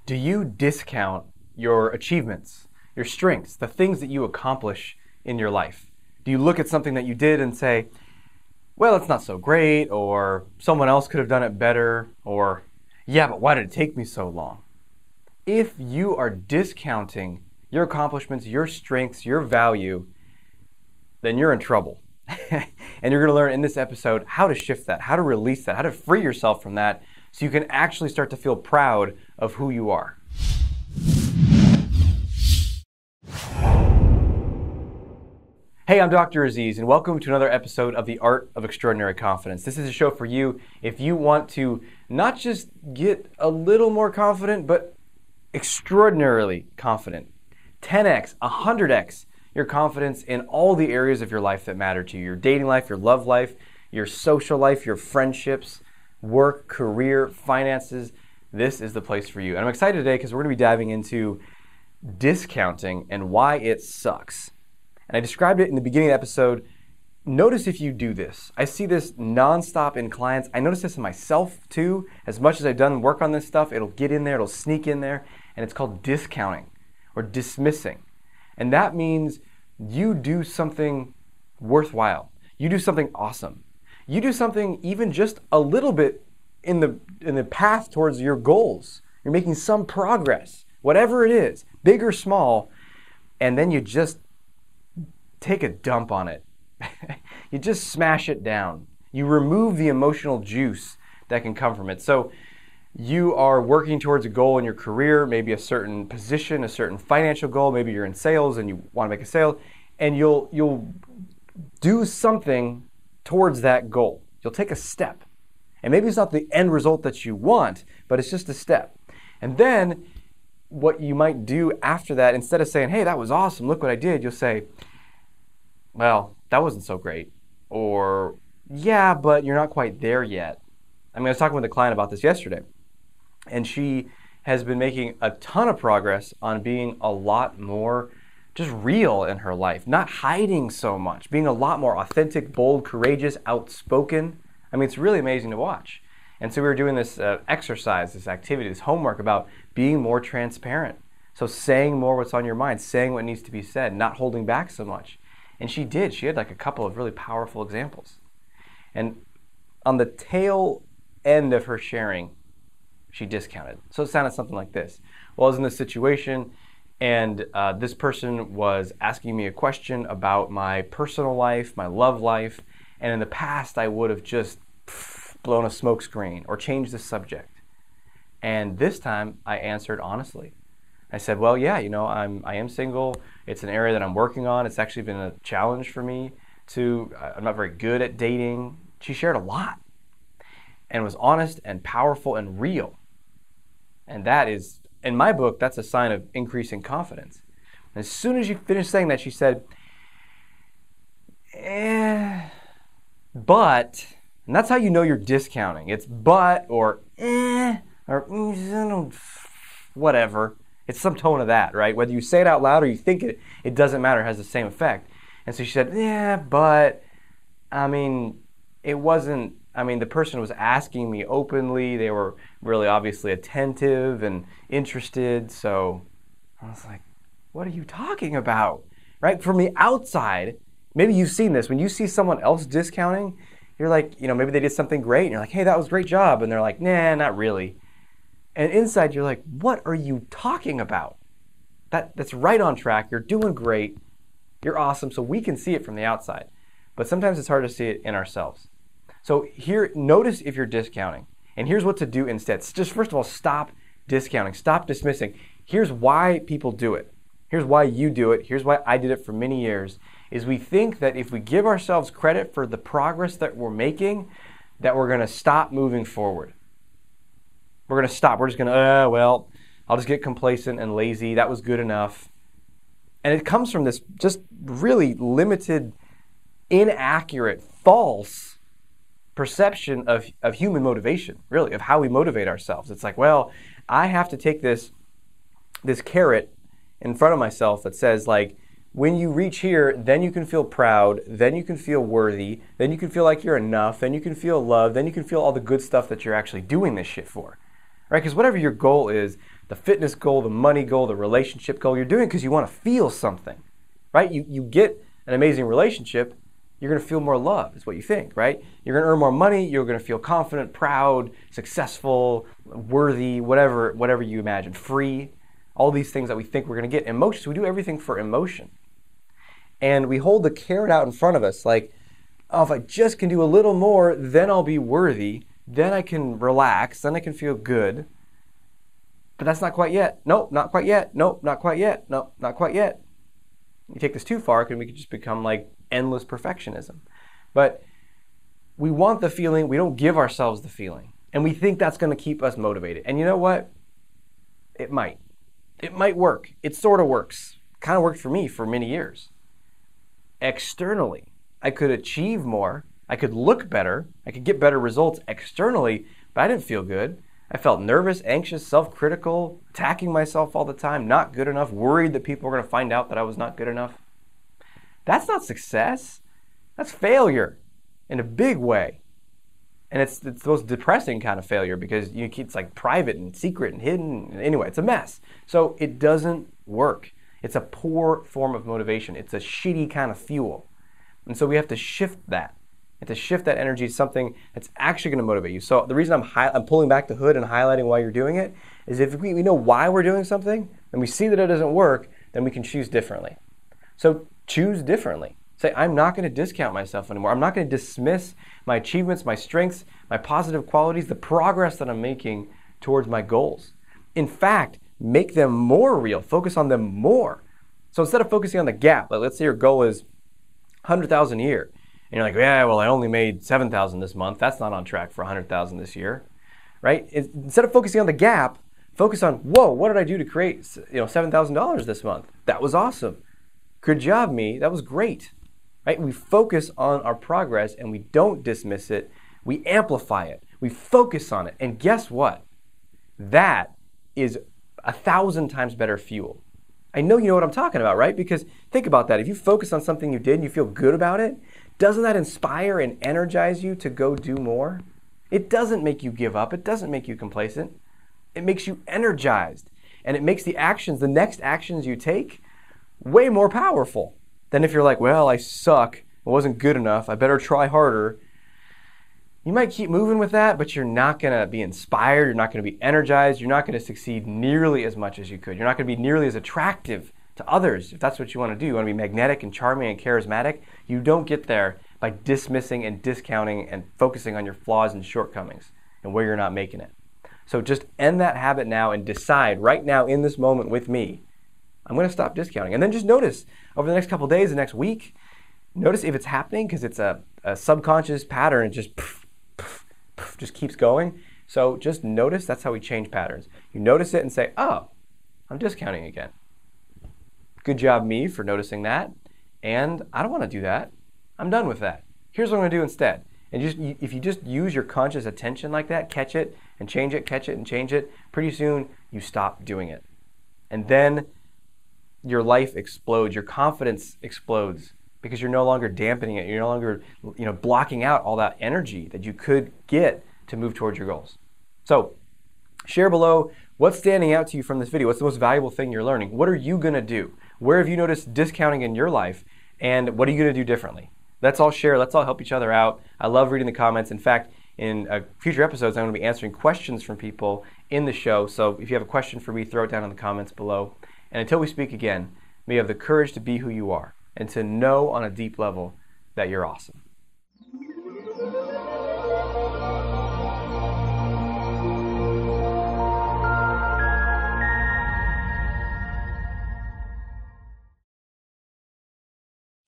Do you discount your achievements, your strengths, the things that you accomplish in your life? Do you look at something that you did and say, well, it's not so great, or someone else could have done it better, or yeah, but why did it take me so long? If you are discounting your accomplishments, your strengths, your value, then you're in trouble. And you're going to learn in this episode how to shift that, how to release that, how to free yourself from that so you can actually start to feel proud of who you are. Hey, I'm Dr. Aziz, and welcome to another episode of The Art of Extraordinary Confidence. This is a show for you if you want to not just get a little more confident, but extraordinarily confident. 10x, 100x your confidence in all the areas of your life that matter to you. Your dating life, your love life, your social life, your friendships, work, career, finances. This is the place for you. And I'm excited today because we're going to be diving into discounting and why it sucks. And I described it in the beginning of the episode. Notice if you do this. I see this nonstop in clients. I notice this in myself too. As much as I've done work on this stuff, it'll get in there, it'll sneak in there, and it's called discounting or dismissing. And that means you do something worthwhile. You do something awesome. You do something even just a little bit in the path towards your goals. You're making some progress, whatever it is, big or small, and then you just take a dump on it. You just smash it down. You remove the emotional juice that can come from it. So you are working towards a goal in your career, maybe a certain position, a certain financial goal. Maybe you're in sales and you want to make a sale, and you'll do something towards that goal. You'll take a step. And maybe it's not the end result that you want, but it's just a step. And then what you might do after that, instead of saying, hey, that was awesome, look what I did, you'll say, well, that wasn't so great. Or, yeah, but you're not quite there yet. I was talking with a client about this yesterday, and she has been making a ton of progress on being a lot more just real in her life, not hiding so much, being a lot more authentic, bold, courageous, outspoken. It's really amazing to watch. And so we were doing this exercise, this activity, this homework about being more transparent. So saying more what's on your mind, saying what needs to be said, not holding back so much. And she did. She had like a couple of really powerful examples. And on the tail end of her sharing, she discounted. So it sounded something like this. Well, I was in this situation, and this person was asking me a question about my personal life, my love life, and in the past I would have just blown a smoke screen or changed the subject. And this time I answered honestly. I said, well, yeah, I am single. It's an area that I'm working on. It's actually been a challenge for me I'm not very good at dating. She shared a lot and was honest and powerful and real. And that is, in my book, that's a sign of increasing confidence. And as soon as she finished saying that, she said, but, and that's how you know you're discounting. It's but or or whatever. It's some tone of that, right? Whether you say it out loud or you think it, it doesn't matter. It has the same effect. And so she said, yeah, but, it wasn't, the person was asking me openly. They were really obviously attentive and interested. So I was like, what are you talking about? Right? From the outside, maybe you've seen this. When you see someone else discounting, you're like, maybe they did something great. And you're like, hey, that was a great job. And they're like, nah, not really. And inside, you're like, what are you talking about? That's right on track. You're doing great. You're awesome. So we can see it from the outside. But sometimes it's hard to see it in ourselves. So here, notice if you're discounting. And here's what to do instead. Just first of all, stop discounting. Stop dismissing. Here's why people do it. Here's why you do it. Here's why I did it for many years. Is we think that if we give ourselves credit for the progress that we're making, that we're going to stop moving forward. We're going to stop. We're just going to, I'll just get complacent and lazy. That was good enough. And it comes from this just really limited, inaccurate, false perception of human motivation, really, of how we motivate ourselves. It's like, well, I have to take this carrot in front of myself that says, like, when you reach here, then you can feel proud, then you can feel worthy, then you can feel like you're enough, then you can feel loved, then you can feel all the good stuff that you're actually doing this shit for. Right? Because whatever your goal is, the fitness goal, the money goal, the relationship goal. You're doing it because you want to feel something, right? You get an amazing relationship, you're going to feel more love, is what you think, right? You're going to earn more money, you're going to feel confident, proud, successful, worthy, whatever you imagine, free, all these things that we think we're going to get. Emotions, we do everything for emotion. And we hold the carrot out in front of us like, oh, if I just can do a little more, then I'll be worthy, then I can relax, then I can feel good. But that's not quite yet. Nope, not quite yet. Nope, not quite yet. Nope, not quite yet. You take this too far, and we could just become like endless perfectionism. But we want the feeling, we don't give ourselves the feeling. And we think that's going to keep us motivated. And you know what? It might. It might work. It sort of works. Kind of worked for me for many years. Externally, I could achieve more. I could look better. I could get better results externally, but I didn't feel good. I felt nervous, anxious, self-critical, attacking myself all the time, not good enough, worried that people were going to find out that I was not good enough. That's not success. That's failure in a big way. And it's the most depressing kind of failure because it's like private and secret and hidden. Anyway, it's a mess. So it doesn't work. It's a poor form of motivation. It's a shitty kind of fuel. And so we have to shift that. And to shift that energy to something that's actually going to motivate you. So the reason I'm pulling back the hood and highlighting why you're doing it is if we know why we're doing something and we see that it doesn't work, then we can choose differently. So choose differently. Say, I'm not going to discount myself anymore. I'm not going to dismiss my achievements, my strengths, my positive qualities, the progress that I'm making towards my goals. In fact, make them more real. Focus on them more. So instead of focusing on the gap, like let's say your goal is 100,000 a year. And you're like, yeah, well, I only made 7,000 this month. That's not on track for 100,000 this year, right? Instead of focusing on the gap, focus on, whoa, what did I do to create, $7,000 this month? That was awesome. Good job, me. That was great, right? We focus on our progress and we don't dismiss it. We amplify it. We focus on it. And guess what? That is 1,000 times better fuel. I know you know what I'm talking about, right? Because think about that. If you focus on something you did and you feel good about it, doesn't that inspire and energize you to go do more? It doesn't make you give up. It doesn't make you complacent. It makes you energized. And it makes the next actions you take, way more powerful than if you're like, well, I suck. It wasn't good enough. I better try harder. You might keep moving with that, but you're not going to be inspired. You're not going to be energized. You're not going to succeed nearly as much as you could. You're not going to be nearly as attractive to others if that's what you want to do. You want to be magnetic and charming and charismatic. You don't get there by dismissing and discounting and focusing on your flaws and shortcomings and where you're not making it. So just end that habit now and decide right now in this moment with me, I'm going to stop discounting. And then just notice over the next couple of days, the next week, notice if it's happening because it's a subconscious pattern. It just keeps going. So just notice. That's how we change patterns. You notice it and say, oh, I'm discounting again. Good job, me, for noticing that. And I don't want to do that. I'm done with that. Here's what I'm going to do instead. And if you just use your conscious attention like that, catch it and change it, catch it and change it, pretty soon you stop doing it. And then your life explodes. Your confidence explodes because you're no longer dampening it. You're no longer blocking out all that energy that you could get to move towards your goals. So share below what's standing out to you from this video. What's the most valuable thing you're learning? What are you going to do? Where have you noticed discounting in your life? And what are you going to do differently? Let's all share. Let's all help each other out. I love reading the comments. In fact, in future episodes, I'm going to be answering questions from people in the show. So if you have a question for me, throw it down in the comments below. And until we speak again, may you have the courage to be who you are and to know on a deep level that you're awesome.